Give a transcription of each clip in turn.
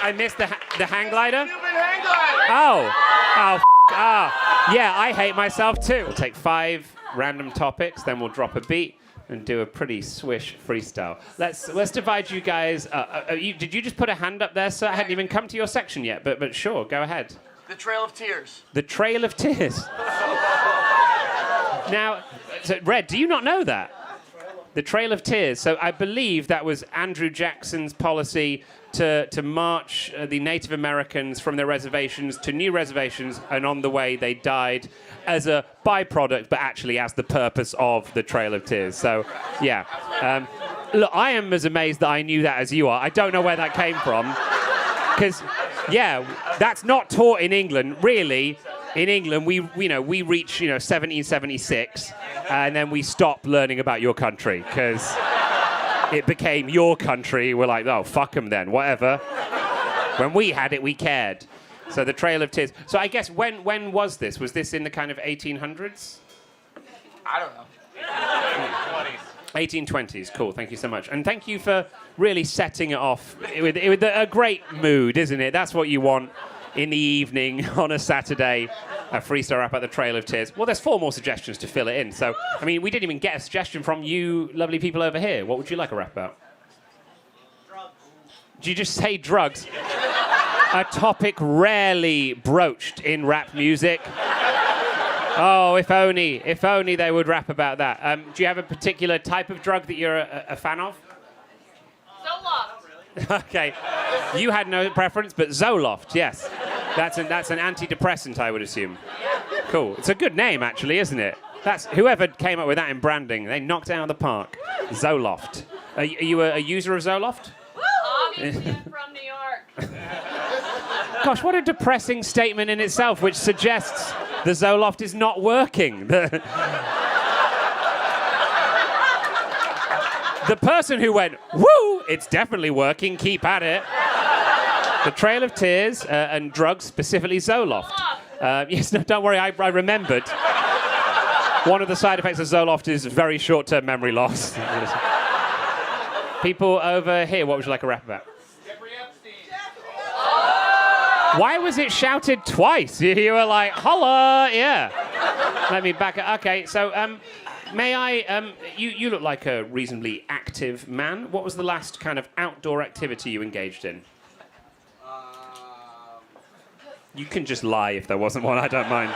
I missed the hang glider. Stupid hang glider. Yeah, I hate myself too. We'll take 5 random topics, then we'll drop a beat and do a pretty swish freestyle. Let's divide you guys. Did you just put a hand up there, sir? I hadn't even come to your section yet, but sure, go ahead. The Trail of Tears. The Trail of Tears. Now, so, Red, do you not know that? The Trail of Tears. So I believe that was Andrew Jackson's policy to march the Native Americans from their reservations to new reservations, and on the way they died as a byproduct, but actually as the purpose of the Trail of Tears. So, yeah. Look, I am as amazed that I knew that as you are. I don't know where that came from. Because, yeah, that's not taught in England, really. In England, we reach 1776, and then we stop learning about your country because it became your country. We're like, oh, fuck them then, whatever. When we had it, we cared. So the Trail of Tears. So I guess when was this? Was this in the kind of 1800s? I don't know. 1820s. Cool. Thank you so much, and thank you for really setting it off with a great mood, isn't it? That's what you want in the evening on a Saturday, a freestyle rap at the Trail of Tears. Well, there's 4 more suggestions to fill it in. So, I mean, we didn't even get a suggestion from you lovely people over here. What would you like a rap about? Drugs. Did you just say drugs? A topic rarely broached in rap music. Oh, if only they would rap about that. Do you have a particular type of drug that you're a fan of? Zoloft. Okay, you had no preference, but Zoloft, yes. That's an antidepressant, I would assume. Cool. It's a good name, actually, isn't it? That's whoever came up with that in branding. They knocked it out of the park. Zoloft. Are you a user of Zoloft? Obviously, I'm from New York. Gosh, what a depressing statement in itself, which suggests the Zoloft is not working. The person who went, woo, it's definitely working, keep at it. The Trail of Tears and drugs, specifically Zoloft. Yes, no, don't worry, I remembered. One of the side effects of Zoloft is very short-term memory loss. People over here, what would you like a rap about? Jeffrey Epstein. Why was it shouted twice? You were like, holla, yeah. Let me back it. Okay, so may I, you look like a reasonably active man. What was the last kind of outdoor activity you engaged in? You can just lie if there wasn't one, I don't mind.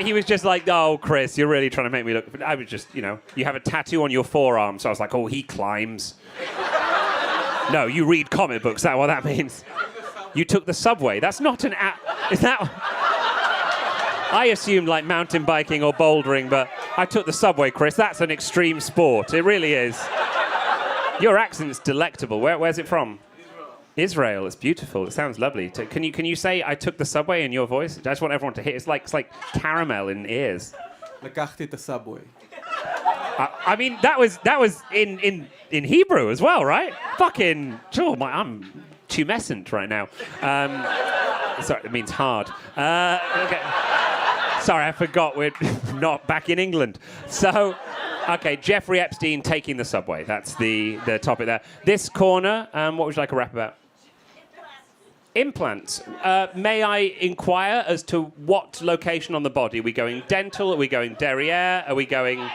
He was just like, oh, Chris, you're really trying to make me look... I was just, you have a tattoo on your forearm, so I was like, oh, he climbs. No, you read comic books, that's what that means. You took the subway. That's not an... Is that... I assumed like mountain biking or bouldering, but I took the subway, Chris. That's an extreme sport. It really is. Your accent's delectable. Where's it from? Israel. It's beautiful. It sounds lovely. Can you say I took the subway in your voice? I just want everyone to hear. It's like caramel in ears. לקחתי את הסאבווי. I mean, that was in Hebrew as well, right? Fucking, I'm tumescent right now. Sorry, it means hard. Okay. Sorry, I forgot we're not back in England. So, okay, Jeffrey Epstein taking the subway. That's the topic there. This corner, what would you like a rap about? Implants. May I inquire as to what location on the body? Are we going dental? Are we going derriere? Are we going...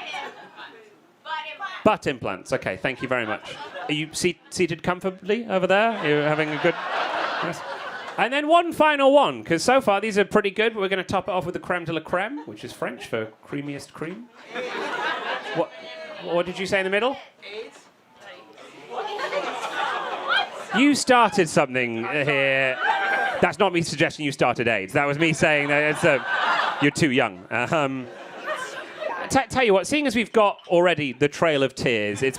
Butt implants. Okay, thank you very much. Are you seated comfortably over there? Are you having a good... Yes. And then one final one, because so far these are pretty good, but we're going to top it off with the creme de la creme, which is French for creamiest cream. What did you say in the middle? AIDS. You started something here. That's not me suggesting you started AIDS. That was me saying that you're too young. Tell you what, seeing as we've got already the Trail of Tears, it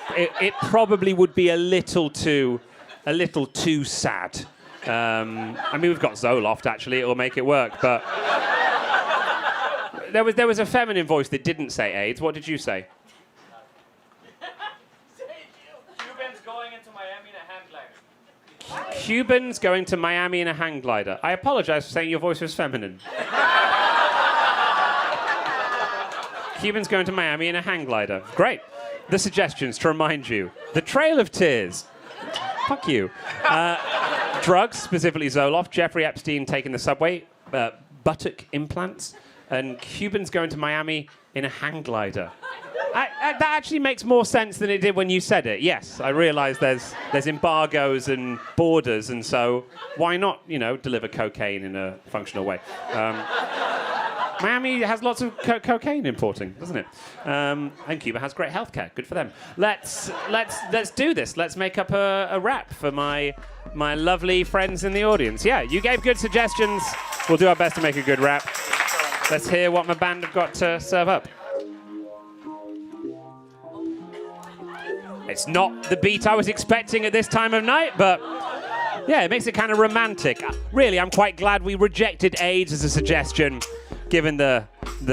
probably would be a little too sad. I mean, we've got Zoloft, actually. It'll make it work, but... There was a feminine voice that didn't say AIDS. What did you say? Cubans going into Miami in a hang glider. Cubans going to Miami in a hang glider. I apologize for saying your voice was feminine. Cubans going to Miami in a hang glider. Great. The suggestions, to remind you. The Trail of Tears. Fuck you. Drugs, specifically Zoloft. Jeffrey Epstein taking the subway. Buttock implants. And Cubans going to Miami in a hang glider. That actually makes more sense than it did when you said it. Yes, I realise there's embargoes and borders, and so why not, deliver cocaine in a functional way? Miami has lots of cocaine importing, doesn't it? And Cuba has great healthcare. Good for them. Let's do this. Let's make up a rap for my lovely friends in the audience. Yeah, you gave good suggestions. We'll do our best to make a good rap. Let's hear what my band have got to serve up. It's not the beat I was expecting at this time of night, but yeah, it makes it kind of romantic. Really, I'm quite glad we rejected AIDS as a suggestion, given the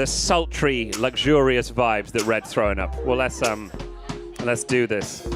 sultry, luxurious vibes that Red's throwing up. Well, let's do this.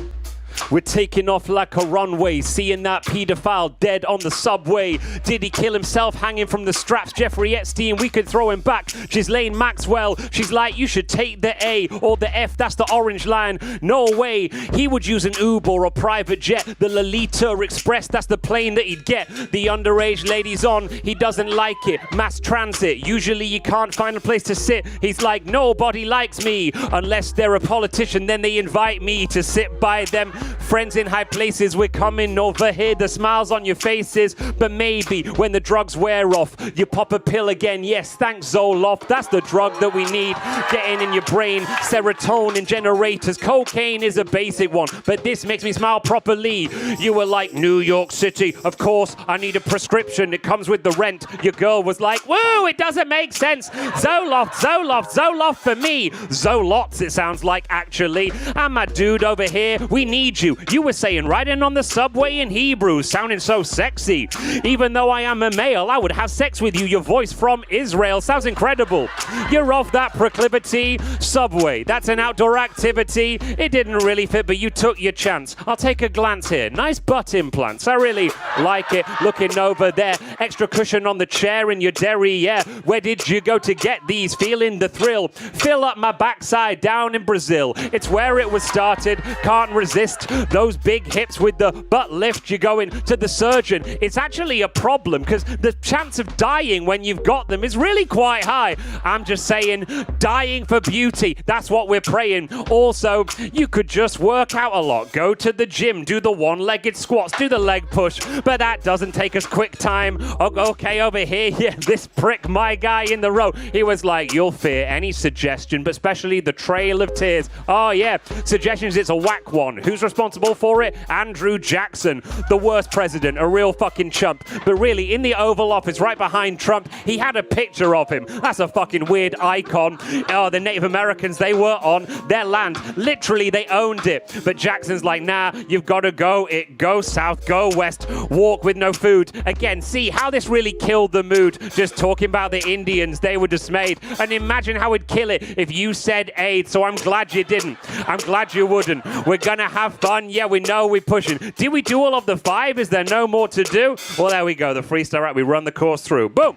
We're taking off like a runway, seeing that pedophile dead on the subway. Did he kill himself hanging from the straps? Jeffrey Epstein, we could throw him back. Ghislaine Maxwell, she's like, you should take the A or the F, that's the orange line. No way, he would use an Uber or a private jet. The Lolita Express, that's the plane that he'd get. The underage lady's on, he doesn't like it. Mass transit, usually you can't find a place to sit. He's like, nobody likes me. Unless they're a politician, then they invite me to sit by them. Friends in high places, we're coming over here. The smiles on your faces, but maybe when the drugs wear off, you pop a pill again. Yes, thanks Zoloft, that's the drug that we need. Getting in your brain, serotonin generators. Cocaine is a basic one, but this makes me smile properly. You were like, New York City, of course, I need a prescription. It comes with the rent. Your girl was like, woo, it doesn't make sense. Zoloft, Zoloft, Zoloft for me. Zolots, it sounds like, actually. And my dude over here, we need you. You were saying riding on the subway in Hebrew, sounding so sexy. Even though I am a male, I would have sex with you. Your voice from Israel sounds incredible. You're off that proclivity. Subway, that's an outdoor activity. It didn't really fit, but you took your chance. I'll take a glance here. Nice butt implants. I really like it. Looking over there. Extra cushion on the chair in your dairy, yeah. Where did you go to get these? Feeling the thrill. Fill up my backside down in Brazil. It's where it was started. Can't resist those big hips with the butt lift. You're going to the surgeon. It's actually a problem because the chance of dying when you've got them is really quite high. I'm just saying, dying for beauty. That's what we're praying. Also, you could just work out a lot. Go to the gym, do the one-legged squats, do the leg push, but that doesn't take us quick time. Okay, over here, yeah, this prick, my guy in the row, he was like, you'll fear any suggestion, but especially the Trail of Tears. Oh yeah, suggestions, it's a whack one. Who's responsible for it? Andrew Jackson, the worst president, a real fucking chump. But really, in the Oval Office right behind Trump, he had a picture of him. That's a fucking weird icon. Oh, the Native Americans, they were on their land. Literally, they owned it. But Jackson's like, nah, you've got to go south, go west, walk with no food. Again, see how this really killed the mood. Just talking about the Indians, they were dismayed. And imagine how it'd kill it if you said AIDS. So I'm glad you didn't. I'm glad you wouldn't. We're gonna have fun. Yeah, we know we're pushing. Did we do all of the 5? Is there no more to do? Well, there we go. The freestyle rap. We run the course through. Boom.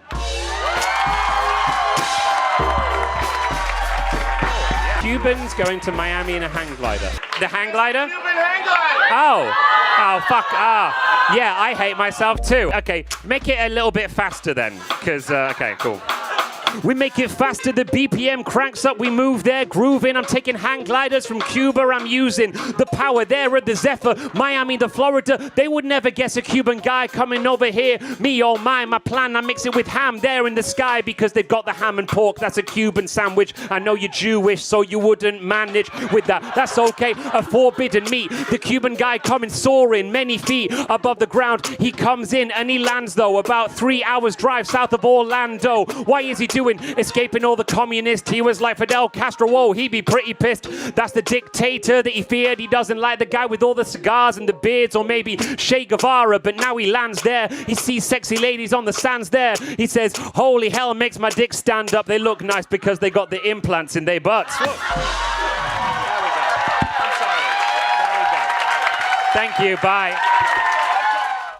Cubans going to Miami in a hang glider. The hang glider? Cuban hang glider! Oh, fuck. Yeah, I hate myself too. Okay, make it a little bit faster then. Because, okay, cool. We make it faster, the BPM cranks up, we move there, grooving. I'm taking hang gliders from Cuba, I'm using the power there at the Zephyr. Miami, the Florida, they would never guess a Cuban guy coming over here. Me, oh my plan, I mix it with ham there in the sky because they've got the ham and pork. That's a Cuban sandwich. I know you're Jewish, so you wouldn't manage with that. That's okay, a forbidden meat. The Cuban guy coming soaring many feet above the ground. He comes in and he lands though about 3 hours drive south of Orlando. Why is he doing? Escaping all the communists. He was like Fidel Castro. Whoa, he'd be pretty pissed. That's the dictator that he feared. He doesn't like the guy with all the cigars and the beards, or maybe Che Guevara, but now he lands there. He sees sexy ladies on the sands there. He says, holy hell, makes my dick stand up. They look nice because they got the implants in their butts. There we go. I'm sorry. There we go. Thank you. Bye.